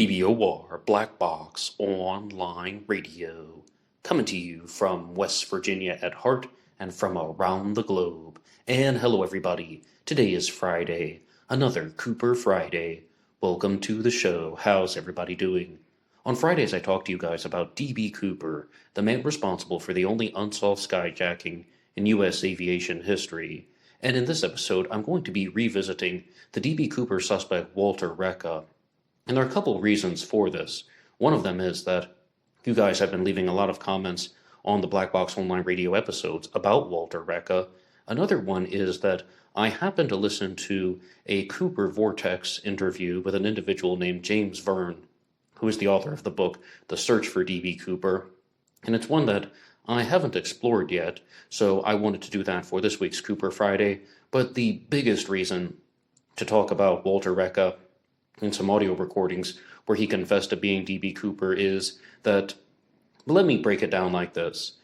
BBOR, Black Box Online Radio, coming to you from West Virginia at heart and from around the globe. And hello everybody, today is Friday, another Cooper Friday. Welcome to the show. How's everybody doing? On Fridays I talk to you guys about D.B. Cooper, the man responsible for the only unsolved skyjacking in U.S. aviation history. And in this episode I'm going to be revisiting the D.B. Cooper suspect Walter Reca. And there are a couple of reasons for this. One of them is that you guys have been leaving a lot of comments on the Black Box Online Radio episodes about Walter Reca. Another one is that I happened to listen to a Cooper Vortex interview with an individual named James Verne, who is the author of the book The Search for D.B. Cooper. And it's one that I haven't explored yet, so I wanted to do that for this week's Cooper Friday. But the biggest reason to talk about Walter Reca in some audio recordings where he confessed to being D.B. Cooper is that, let me break it down like this.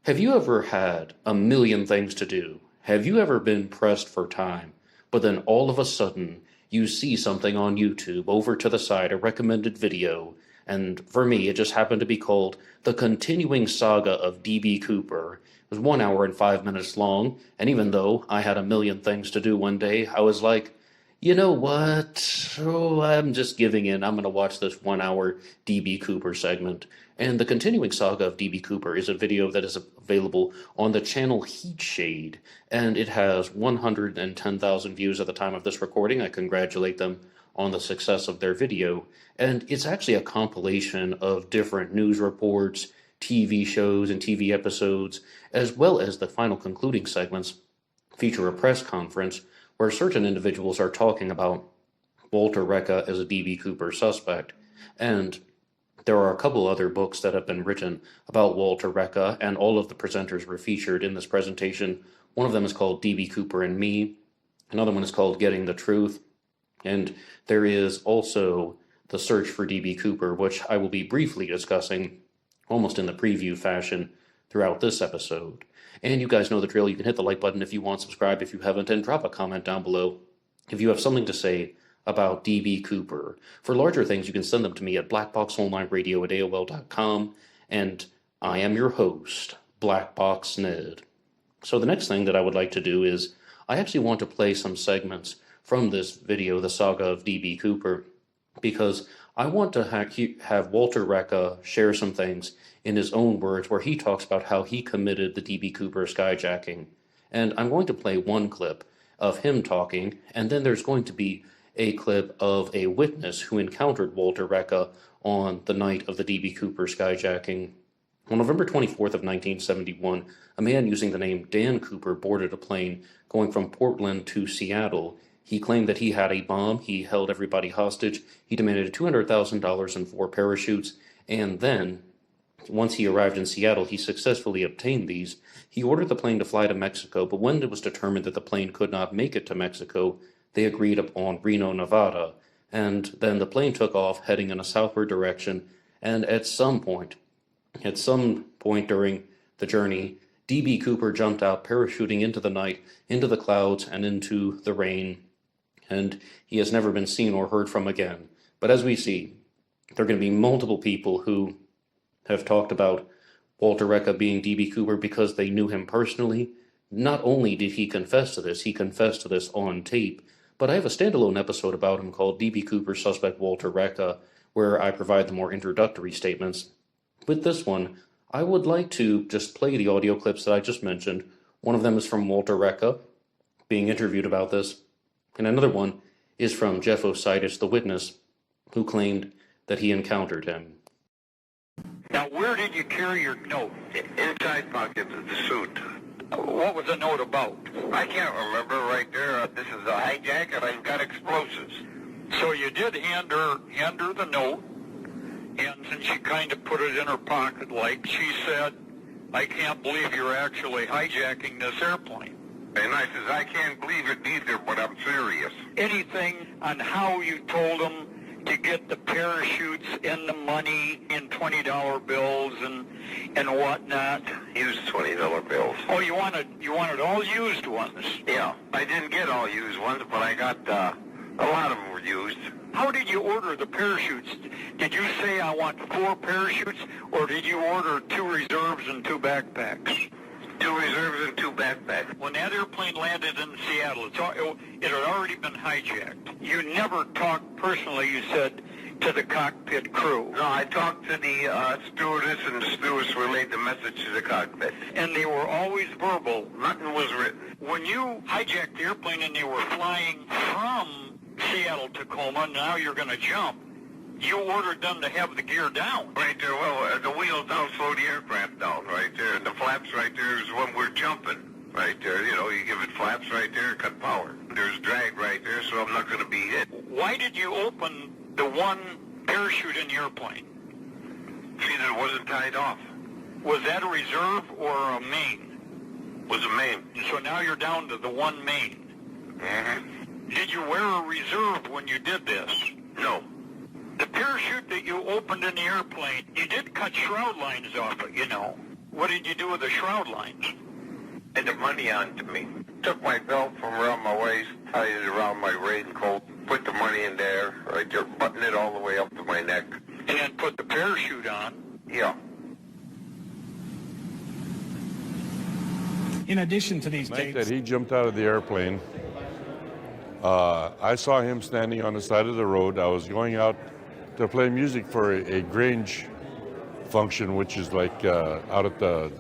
Have you ever had a million things to do? Have you ever been pressed for time, but then all of a sudden you see something on YouTube over to the side, a recommended video, and for me it just happened to be called The Continuing Saga of D.B. Cooper. It was 1 hour and 5 minutes long, and even though I had a million things to do one day, I was like, you know what? Oh, I'm just giving in. I'm going to watch this 1 hour D.B. Cooper segment. And The Continuing Saga of D.B. Cooper is a video that is available on the channel Heat Shade, and it has 110,000 views at the time of this recording. I congratulate them on the success of their video. And it's actually a compilation of different news reports, TV shows, and TV episodes, as well as the final concluding segments feature a press conference where certain individuals are talking about Walter Reca as a D.B. Cooper suspect. And there are a couple other books that have been written about Walter Reca, and all of the presenters were featured in this presentation. One of them is called D.B. Cooper and Me. Another one is called Getting the Truth. And there is also The Search for D.B. Cooper, which I will be briefly discussing almost in the preview fashion throughout this episode. And you guys know the drill. You can hit the like button if you want, subscribe if you haven't, and drop a comment down below if you have something to say about D.B. Cooper. For larger things, you can send them to me at blackboxonlineradio@aol.com, and I am your host, Blackbox Ned. So the next thing that I would like to do is, I actually want to play some segments from this video, The Saga of D.B. Cooper, because I want to have Walter Reca share some things in his own words where he talks about how he committed the D.B. Cooper skyjacking. And I'm going to play one clip of him talking, and then there's going to be a clip of a witness who encountered Walter Reca on the night of the D.B. Cooper skyjacking. On November 24th of 1971, a man using the name Dan Cooper boarded a plane going from Portland to Seattle. He claimed that he had a bomb, he held everybody hostage, he demanded $200,000 and 4 parachutes, and then, once he arrived in Seattle, he successfully obtained these. He ordered the plane to fly to Mexico, but when it was determined that the plane could not make it to Mexico, they agreed upon Reno, Nevada, and then the plane took off heading in a southward direction, and at some point during the journey, D.B. Cooper jumped out, parachuting into the night, into the clouds, and into the rain, and he has never been seen or heard from again. But as we see, there are going to be multiple people who have talked about Walter Reca being D.B. Cooper because they knew him personally. Not only did he confess to this, he confessed to this on tape, but I have a standalone episode about him called D.B. Cooper Suspect Walter Reca, where I provide the more introductory statements. With this one, I would like to just play the audio clips that I just mentioned. One of them is from Walter Reca being interviewed about this, and another one is from Jeff Ositis, the witness, who claimed that he encountered him. Now, where did you carry your note? Inside pocket of the suit. What was the note about? I can't remember right there. This is a hijack and I've got explosives. So you did hand her the note, and since she kind of put it in her pocket like, she said, I can't believe you're actually hijacking this airplane. And I says, I can't believe it either, but I'm serious. Anything on how you told them to get the parachutes and the money in $20 bills and whatnot? Used $20 bills. Oh, you wanted all used ones? Yeah, I didn't get all used ones, but I got a lot of them were used. How did you order the parachutes? Did you say I want 4 parachutes, or did you order 2 reserves and 2 backpacks? 2 reserves and 2 backpacks. When that airplane landed in Seattle, it had already been hijacked. You never talked personally, you said, to the cockpit crew. No, I talked to the stewardess, and the stewardess relayed the message to the cockpit. And they were always verbal. Nothing was written. When you hijacked the airplane and they were flying from Seattle, Tacoma, now you're going to jump, you ordered them to have the gear down. Right there, well, the wheels down slow the aircraft down, right there. And the flaps right there is when we're jumping. Right there, you know, you give it flaps right there, cut power. There's drag right there, so I'm not going to be hit. Why did you open the 1 parachute in the airplane? See that it wasn't tied off. Was that a reserve or a main? Was a main. So now you're down to the 1 main. Mm-hmm. Did you wear a reserve when you did this? No. The parachute that you opened in the airplane, you did cut shroud lines off it, you know. What did you do with the shroud lines? Had the money on to me. Took my belt from around my waist, tied it around my raincoat, put the money in there, right there, button it all the way up to my neck. And then put the parachute on. Yeah. In addition to these The night tapes, that he jumped out of the airplane, I saw him standing on the side of the road. I was going out to play music for a Grange function, which is like out at the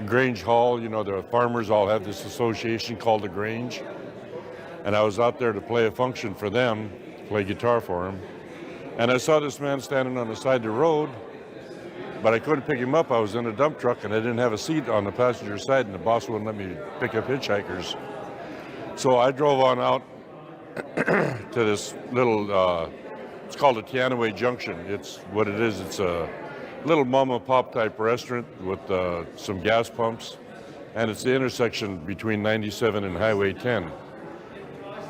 Grange Hall. You know, the farmers all have this association called the Grange. And I was out there to play a function for them, play guitar for them. And I saw this man standing on the side of the road, but I couldn't pick him up. I was in a dump truck and I didn't have a seat on the passenger side, and the boss wouldn't let me pick up hitchhikers. So I drove on out to this little, it's called a Tianaway Junction. It's what it is. It's a little mom and pop type restaurant with some gas pumps. And it's the intersection between 97 and Highway 10.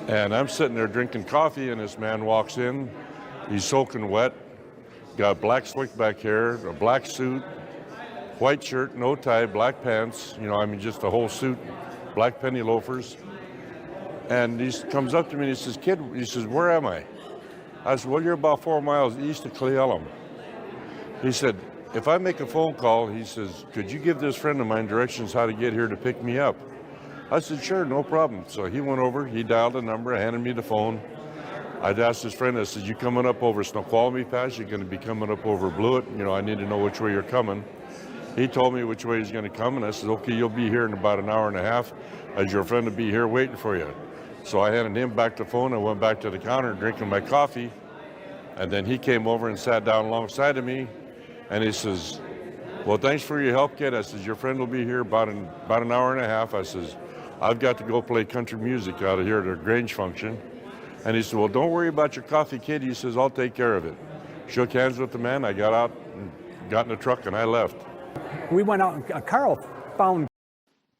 And I'm sitting there drinking coffee, and this man walks in. He's soaking wet, got black slick back hair, a black suit, white shirt, no tie, black pants, you know, I mean, just a whole suit, black penny loafers. And he comes up to me and he says, "Kid," he says, "where am I?" I said, "Well, you're about 4 miles east of Cle Elum." He said, "If I make a phone call," he says, "could you give this friend of mine directions how to get here to pick me up?" I said, "Sure, no problem." So he went over, he dialed a number, handed me the phone. I'd asked his friend, I said, "You coming up over Snoqualmie Pass? You're going to be coming up over Blewett? You know, I need to know which way you're coming." He told me which way he's going to come, and I said, "Okay, you'll be here in about an hour and a half, as your friend will be here waiting for you." So I handed him back the phone. I went back to the counter drinking my coffee, and then he came over and sat down alongside of me, and he says, "Well, thanks for your help, kid." I says, "Your friend will be here about an hour and a half." I says, "I've got to go play country music out of here at a Grange function." And he said, "Well, don't worry about your coffee, kid." He says, "I'll take care of it." Shook hands with the man. I got out, and got in the truck, and I left. we went out, Carl found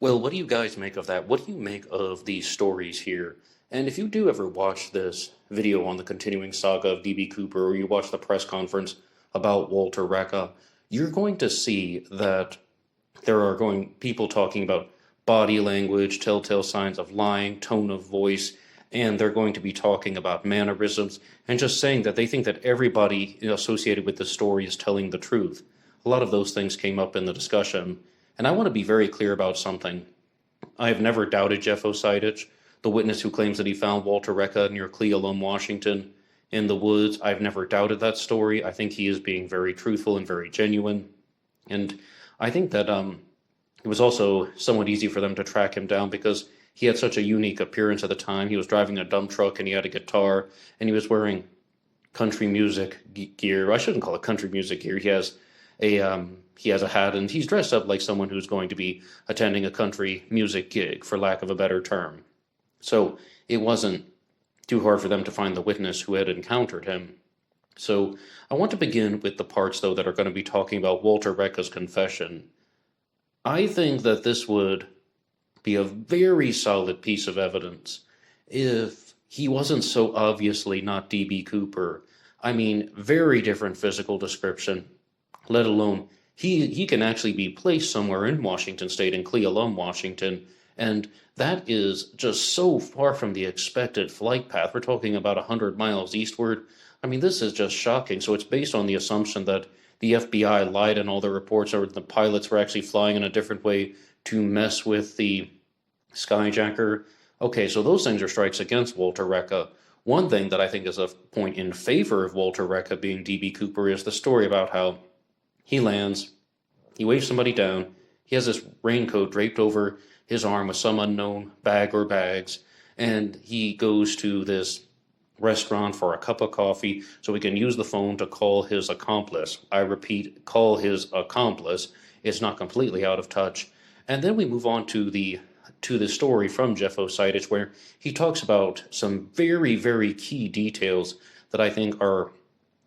Well, what do you guys make of that? What do you make of these stories here? And if you do ever watch this video on the continuing saga of D.B. Cooper, or you watch the press conference about Walter Reca, you're going to see that there are people talking about body language, telltale signs of lying, tone of voice, and they're going to be talking about mannerisms, and just saying that they think that everybody associated with the story is telling the truth. A lot of those things came up in the discussion, and I want to be very clear about something. I have never doubted Jeff Ositeich, the witness who claims that he found Walter Reca near Cle Elum, Washington, in the woods. I've never doubted that story. I think he is being very truthful and very genuine, and I think that it was also somewhat easy for them to track him down because he had such a unique appearance at the time. He was driving a dump truck and he had a guitar and he was wearing country music gear. I shouldn't call it country music gear. He has a hat and he's dressed up like someone who's going to be attending a country music gig, for lack of a better term. So it wasn't too hard for them to find the witness who had encountered him. So I want to begin with the parts, though, that are going to be talking about Walter Reca's confession. I think that this would be a very solid piece of evidence if he wasn't so obviously not D.B. Cooper. I mean, very different physical description, let alone he can actually be placed somewhere in Washington State, in Cle Elum, Washington, And that is just so far from the expected flight path. We're talking about 100 miles eastward. I mean, this is just shocking. So it's based on the assumption that the FBI lied in all their reports, or the pilots were actually flying in a different way to mess with the skyjacker. Okay, so those things are strikes against Walter Reca. One thing that I think is a point in favor of Walter Reca being D.B. Cooper is the story about how he lands, he waves somebody down, he has this raincoat draped over his arm with some unknown bag or bags, and he goes to this restaurant for a cup of coffee so he can use the phone to call his accomplice. I repeat, call his accomplice. It's not completely out of touch. And then we move on to the story from Jeff Ositis, where he talks about some very, very key details that I think are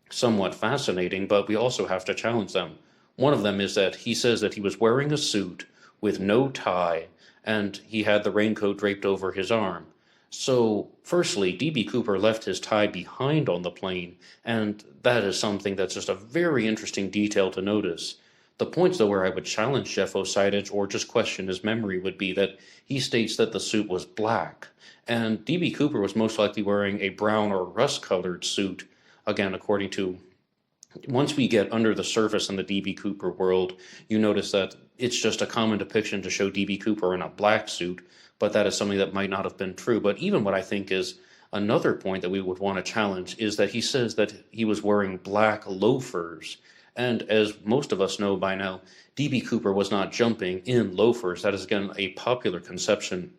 somewhat fascinating, but we also have to challenge them. One of them is that he says that he was wearing a suit with no tie, and he had the raincoat draped over his arm. So, firstly, D.B. Cooper left his tie behind on the plane, and that is something that's just a very interesting detail to notice. The points, though, where I would challenge Jeff Ositis or just question his memory would be that he states that the suit was black, and D.B. Cooper was most likely wearing a brown or rust-colored suit, again, according to... Once we get under the surface in the D.B. Cooper world, you notice that it's just a common depiction to show D.B. Cooper in a black suit, but that is something that might not have been true. But even what I think is another point that we would want to challenge is that he says that he was wearing black loafers. And as most of us know by now, D.B. Cooper was not jumping in loafers. That is, again, a popular conception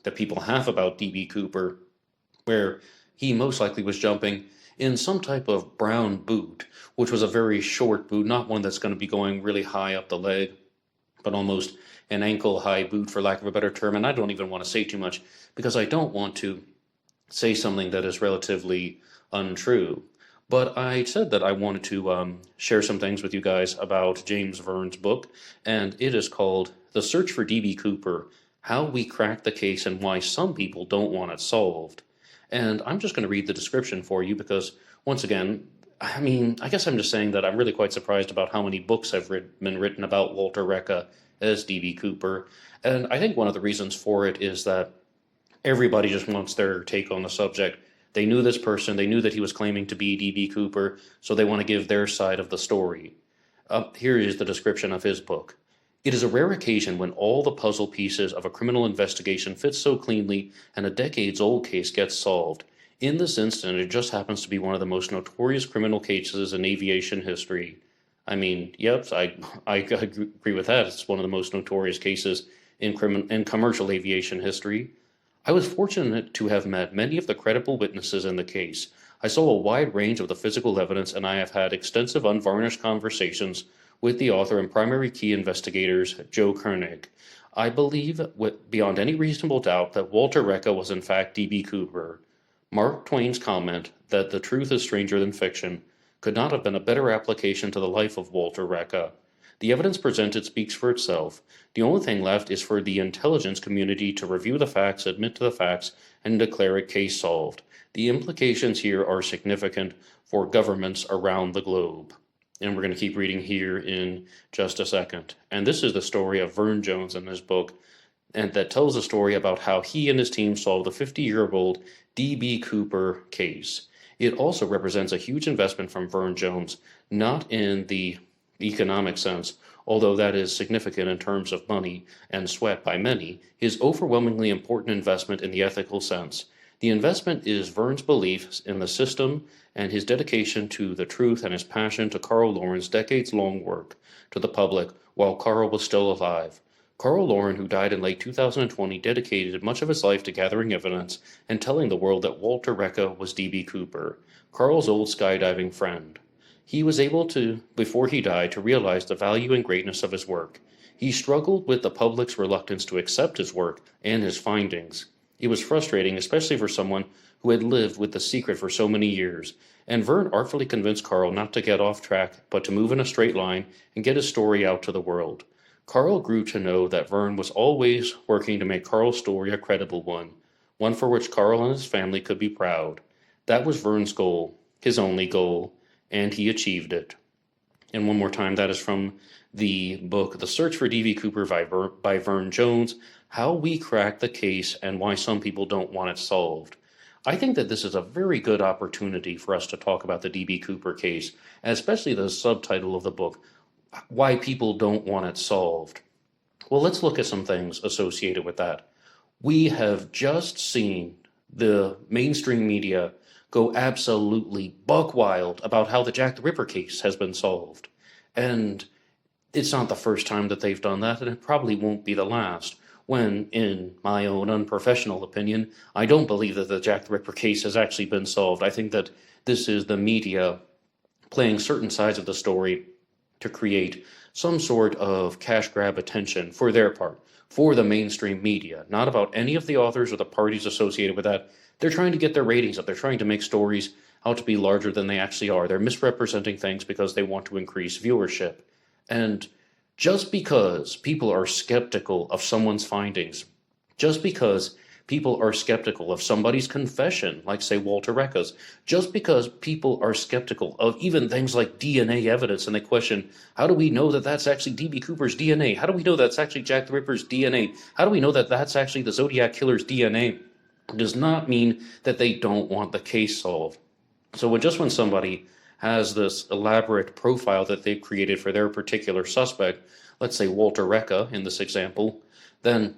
that people have about D.B. Cooper, where he most likely was jumping in some type of brown boot, which was a very short boot, not one that's going to be going really high up the leg, but almost an ankle-high boot, for lack of a better term. And I don't even want to say too much, because I don't want to say something that is relatively untrue. But I said that I wanted to share some things with you guys about James Verne's book, and it is called The Search for D.B. Cooper, How We Cracked the Case and Why Some People Don't Want It Solved. And I'm just going to read the description for you because, once again, I mean, I guess I'm just saying that I'm really quite surprised about how many books have been written about Walter Reca as D.B. Cooper. And I think one of the reasons for it is that everybody just wants their take on the subject. They knew this person, they knew that he was claiming to be D.B. Cooper, so they want to give their side of the story. Here is the description of his book. It is a rare occasion when all the puzzle pieces of a criminal investigation fit so cleanly and a decades-old case gets solved. In this instant, it just happens to be one of the most notorious criminal cases in aviation history. I mean, yep, I agree with that. It's one of the most notorious cases in commercial aviation history. I was fortunate to have met many of the credible witnesses in the case. I saw a wide range of the physical evidence, and I have had extensive unvarnished conversations with the author and primary key investigators, Joe Koenig. I believe, beyond any reasonable doubt, that Walter Reca was in fact D.B. Cooper. Mark Twain's comment that the truth is stranger than fiction could not have been a better application to the life of Walter Reca. The evidence presented speaks for itself. The only thing left is for the intelligence community to review the facts, admit to the facts, and declare it case solved. The implications here are significant for governments around the globe. And we're going to keep reading here in just a second. And this is the story of Verne Jones in his book, and that tells a story about how he and his team solved the 50-year-old D.B. Cooper case. It also represents a huge investment from Verne Jones, not in the economic sense, although that is significant in terms of money and sweat by many, his overwhelmingly important investment in the ethical sense. The investment is Verne's beliefs in the system and his dedication to the truth and his passion to Carl Lauren's decades-long work to the public while Carl was still alive. Carl Lauren, who died in late 2020, dedicated much of his life to gathering evidence and telling the world that Walter Reca was D.B. Cooper, Carl's old skydiving friend. He was able to, before he died, to realize the value and greatness of his work. He struggled with the public's reluctance to accept his work and his findings. It was frustrating, especially for someone who had lived with the secret for so many years, and Verne artfully convinced Carl not to get off track, but to move in a straight line and get his story out to the world. Carl grew to know that Verne was always working to make Carl's story a credible one for which Carl and his family could be proud. That was Verne's goal, his only goal, and he achieved it. And one more time, that is from the book The Search for D.B. Cooper by Vern Jones, How We Cracked the Case and Why Some People Don't Want It Solved. I think that this is a very good opportunity for us to talk about the D.B. Cooper case, especially the subtitle of the book, Why People Don't Want It Solved. Well, let's look at some things associated with that. We have just seen the mainstream media go absolutely buck wild about how the Jack the Ripper case has been solved. And it's not the first time that they've done that, and it probably won't be the last. When, in my own unprofessional opinion, I don't believe that the Jack the Ripper case has actually been solved. I think that this is the media playing certain sides of the story to create some sort of cash grab attention for their part, for the mainstream media, not about any of the authors or the parties associated with that. They're trying to get their ratings up. They're trying to make stories out to be larger than they actually are. They're misrepresenting things because they want to increase viewership. And just because people are skeptical of someone's findings, just because people are skeptical of somebody's confession, like, say, Walter Reca's, just because people are skeptical of even things like DNA evidence, and they question, how do we know that that's actually D.B. Cooper's DNA? How do we know that's actually Jack the Ripper's DNA? How do we know that that's actually the Zodiac Killer's DNA? It does not mean that they don't want the case solved. So when somebody has this elaborate profile that they've created for their particular suspect, let's say Walter Reca in this example, then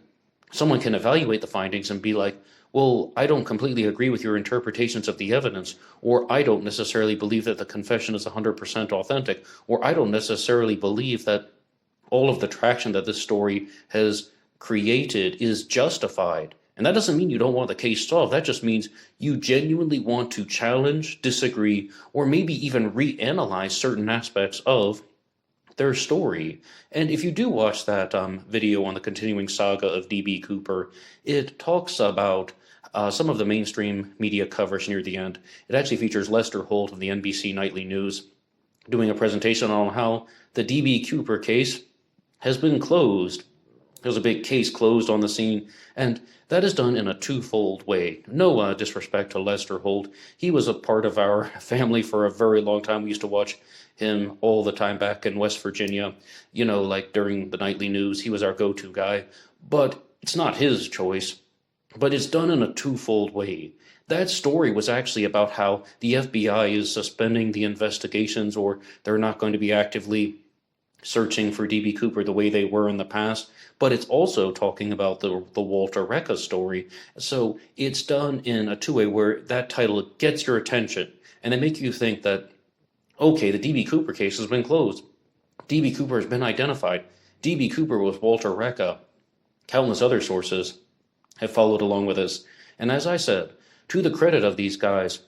someone can evaluate the findings and be like, well, I don't completely agree with your interpretations of the evidence, or I don't necessarily believe that the confession is 100% authentic, or I don't necessarily believe that all of the traction that this story has created is justified. And that doesn't mean you don't want the case solved. That just means you genuinely want to challenge, disagree, or maybe even reanalyze certain aspects of their story. And if you do watch that video on the continuing saga of D.B. Cooper, it talks about some of the mainstream media coverage near the end. It actually features Lester Holt of the NBC Nightly News doing a presentation on how the D.B. Cooper case has been closed. There's a big case closed on the scene, and that is done in a twofold way. No disrespect to Lester Holt. He was a part of our family for a very long time. We used to watch him all the time back in West Virginia, like during the nightly news. He was our go-to guy. But it's not his choice. But it's done in a twofold way. That story was actually about how the FBI is suspending the investigations, or they're not going to be actively searching for D.B. Cooper the way they were in the past, but it's also talking about the Walter Reca story. So it's done in a two-way where that title gets your attention, and they make you think that, okay, the D.B. Cooper case has been closed. D.B. Cooper has been identified. D.B. Cooper was Walter Reca. Countless other sources have followed along with this. And as I said, to the credit of these guys,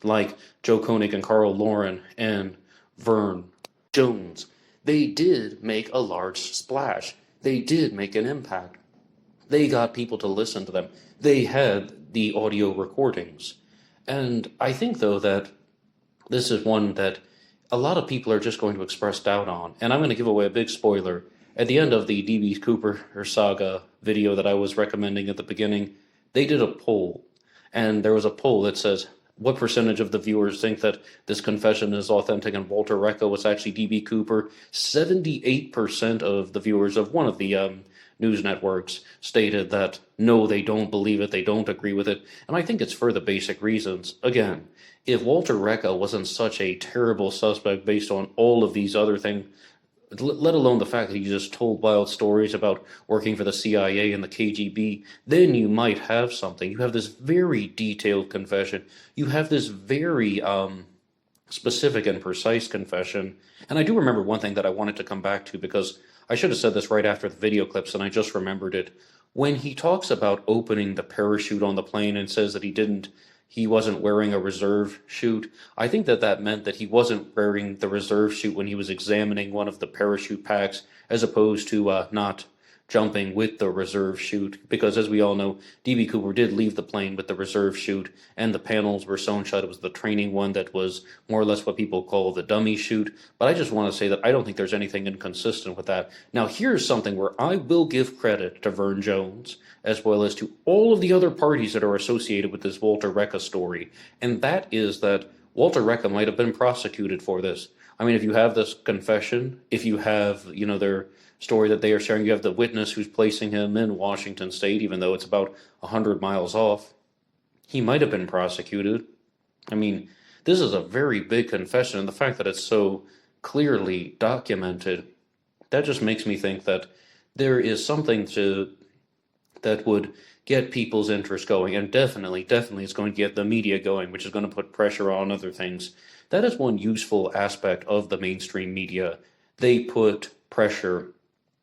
like Joe Koenig and Carl Lauren and Vern Jones, they did make a large splash. They did make an impact. They got people to listen to them. They had the audio recordings. And I think, though, that this is one that a lot of people are just going to express doubt on. And I'm going to give away a big spoiler. At the end of the D.B. Cooper or Saga video that I was recommending at the beginning, they did a poll. And there was a poll that says, what percentage of the viewers think that this confession is authentic and Walter Reca was actually D.B. Cooper? 78% of the viewers of one of the news networks stated that no, they don't believe it, they don't agree with it. And I think it's for the basic reasons. Again, if Walter Reca wasn't such a terrible suspect based on all of these other things, let alone the fact that he just told wild stories about working for the CIA and the KGB, then you might have something. You have this very detailed confession. You have this very specific and precise confession. And I do remember one thing that I wanted to come back to, because I should have said this right after the video clips, and I just remembered it. When he talks about opening the parachute on the plane and says that he wasn't wearing a reserve chute, I think that meant that he wasn't wearing the reserve chute when he was examining one of the parachute packs, as opposed to not jumping with the reserve chute, because as we all know, D.B. Cooper did leave the plane with the reserve chute, and the panels were sewn shut. It was the training one that was more or less what people call the dummy chute. But I just want to say that I don't think there's anything inconsistent with that. Now, here's something where I will give credit to Vern Jones, as well as to all of the other parties that are associated with this Walter Reca story, and that is that Walter Reca might have been prosecuted for this. I mean, if you have this confession, if you have, their story that they are sharing, you have the witness who's placing him in Washington State, even though it's about 100 miles off, he might have been prosecuted. I mean, this is a very big confession, and the fact that it's so clearly documented, that just makes me think that there is something that would get people's interest going, and definitely it's going to get the media going, which is going to put pressure on other things. That is one useful aspect of the mainstream media. They put pressure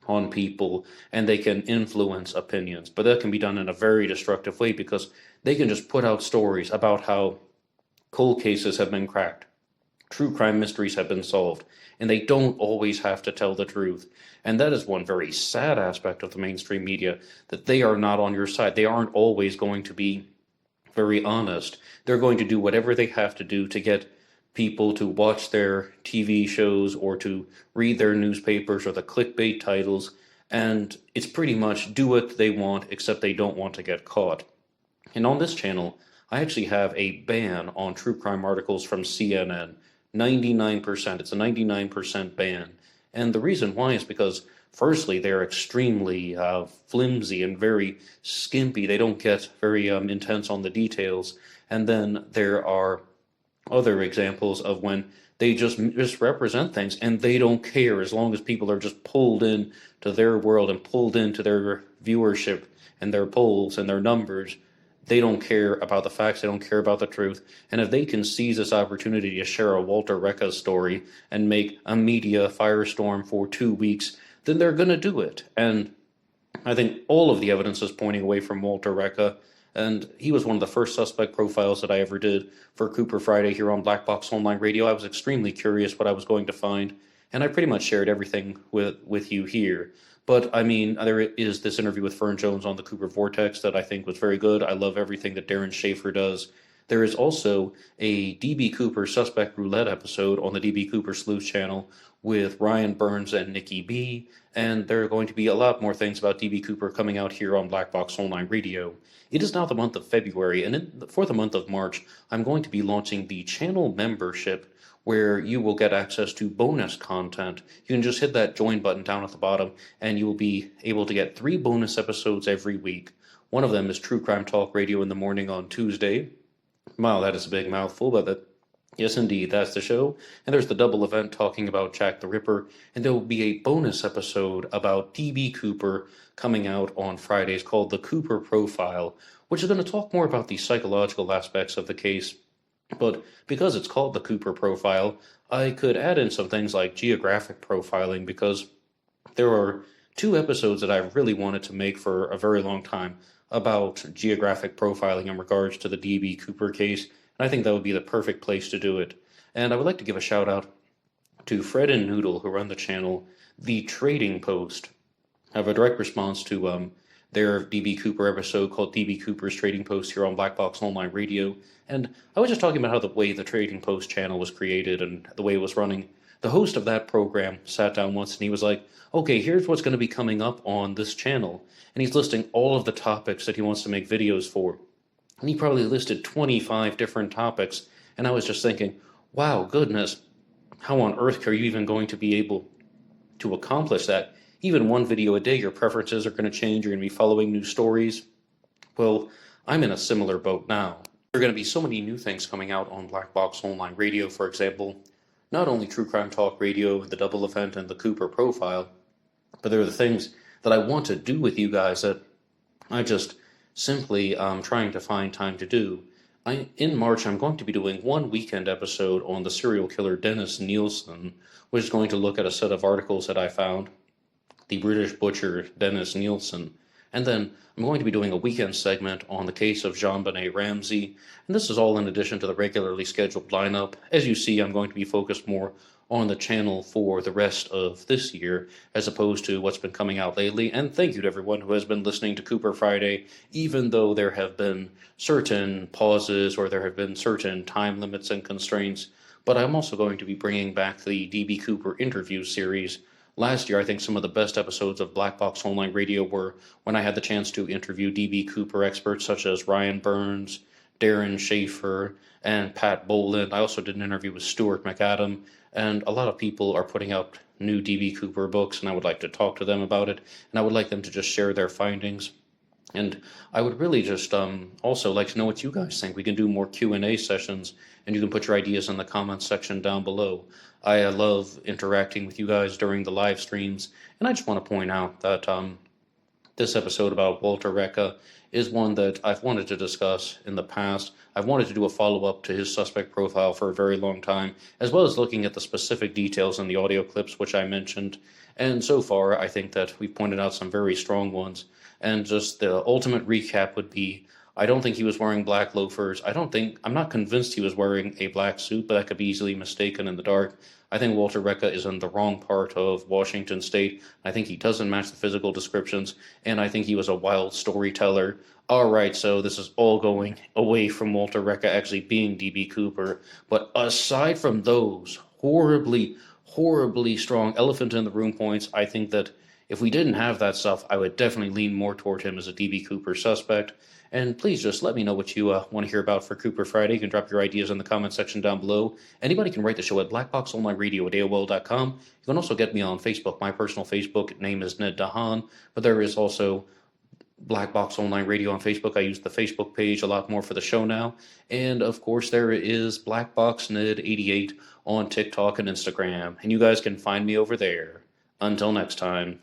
on people and they can influence opinions, but that can be done in a very destructive way because they can just put out stories about how cold cases have been cracked, true crime mysteries have been solved, and they don't always have to tell the truth. And that is one very sad aspect of the mainstream media, that they are not on your side. They aren't always going to be very honest. They're going to do whatever they have to do to get people to watch their TV shows or to read their newspapers or the clickbait titles, and it's pretty much do what they want, except they don't want to get caught. And on this channel, I actually have a ban on true crime articles from CNN. 99%. It's a 99% ban. And the reason why is because, firstly, they're extremely flimsy and very skimpy. They don't get very intense on the details. And then there are other examples of when they just misrepresent things and they don't care as long as people are just pulled in to their world and pulled into their viewership and their polls and their numbers. They don't care about the facts, they don't care about the truth. And if they can seize this opportunity to share a Walter Reca story and make a media firestorm for 2 weeks, then they're going to do it. And I think all of the evidence is pointing away from Walter Reca. And he was one of the first suspect profiles that I ever did for Cooper Friday here on Black Box Online Radio. I was extremely curious what I was going to find, and I pretty much shared everything with you here. But, I mean, there is this interview with Fern Jones on the Cooper Vortex that I think was very good. I love everything that Darren Schaefer does. There is also a D.B. Cooper Suspect Roulette episode on the D.B. Cooper Sleuth channel with Ryan Burns and Nikki B. And there are going to be a lot more things about D.B. Cooper coming out here on Black Box Online Radio. It is now the month of February, and for the month of March, I'm going to be launching the channel membership, where you will get access to bonus content. You can just hit that join button down at the bottom, and you will be able to get 3 bonus episodes every week. One of them is True Crime Talk Radio in the morning on Tuesday. Wow, that is a big mouthful, but yes, indeed, that's the show. And there's the double event talking about Jack the Ripper, and there will be a bonus episode about D.B. Cooper coming out on Fridays called The Cooper Profile, which is going to talk more about the psychological aspects of the case. But because it's called the Cooper Profile, I could add in some things like geographic profiling, because there are 2 episodes that I've really wanted to make for a very long time about geographic profiling in regards to the D.B. Cooper case, and I think that would be the perfect place to do it. And I would like to give a shout out to Fred and Noodle, who run the channel The Trading Post. I have a direct response to their D.B. Cooper episode called D.B. Cooper's Trading Post here on Black Box Online Radio. And I was just talking about how the way the Trading Post channel was created and the way it was running. The host of that program sat down once and he was like, okay, here's what's going to be coming up on this channel. And he's listing all of the topics that he wants to make videos for. And he probably listed 25 different topics. And I was just thinking, wow, goodness, how on earth are you even going to be able to accomplish that? Even 1 video a day, your preferences are going to change. You're going to be following new stories. Well, I'm in a similar boat now. There are going to be so many new things coming out on Black Box Online Radio, for example. Not only True Crime Talk Radio, the Double Event, and the Cooper Profile, but there are the things that I want to do with you guys that I just simply trying to find time to do. In March, I'm going to be doing 1 weekend episode on the serial killer Dennis Nielsen, which is going to look at a set of articles that I found. The British butcher Dennis Nielsen. And then I'm going to be doing a weekend segment on the case of JonBenet Ramsey. And this is all in addition to the regularly scheduled lineup. As you see, I'm going to be focused more on the channel for the rest of this year, as opposed to what's been coming out lately. And thank you to everyone who has been listening to Cooper Friday, even though there have been certain pauses or there have been certain time limits and constraints. But I'm also going to be bringing back the D.B. Cooper interview series. Last year, I think some of the best episodes of Black Box Online Radio were when I had the chance to interview D.B. Cooper experts such as Ryan Burns, Darren Schaefer, and Pat Boland. I also did an interview with Stuart McAdam, and a lot of people are putting out new DB Cooper books, and I would like to talk to them about it, and I would like them to just share their findings. And I would really just also like to know what you guys think. We can do more Q&A sessions, and you can put your ideas in the comments section down below. I love interacting with you guys during the live streams, and I just want to point out that this episode about Walter Reca is one that I've wanted to discuss in the past. I've wanted to do a follow-up to his suspect profile for a very long time, as well as looking at the specific details in the audio clips which I mentioned. And so far, I think that we've pointed out some very strong ones. And just the ultimate recap would be, I don't think he was wearing black loafers. I'm not convinced he was wearing a black suit, but that could be easily mistaken in the dark. I think Walter Reca is in the wrong part of Washington State. I think he doesn't match the physical descriptions, and I think he was a wild storyteller. All right, so this is all going away from Walter Reca actually being DB Cooper. But aside from those horribly, horribly strong elephant in the room points, I think that if we didn't have that stuff, I would definitely lean more toward him as a DB Cooper suspect. And please just let me know what you want to hear about for Cooper Friday. You can drop your ideas in the comment section down below. Anybody can write the show at blackboxonlineradio@AOL.com. You can also get me on Facebook. My personal Facebook name is Ned Dahan, but there is also Black Box Online Radio on Facebook. I use the Facebook page a lot more for the show now. And of course, there is Black Box Ned 88 on TikTok and Instagram. And you guys can find me over there. Until next time.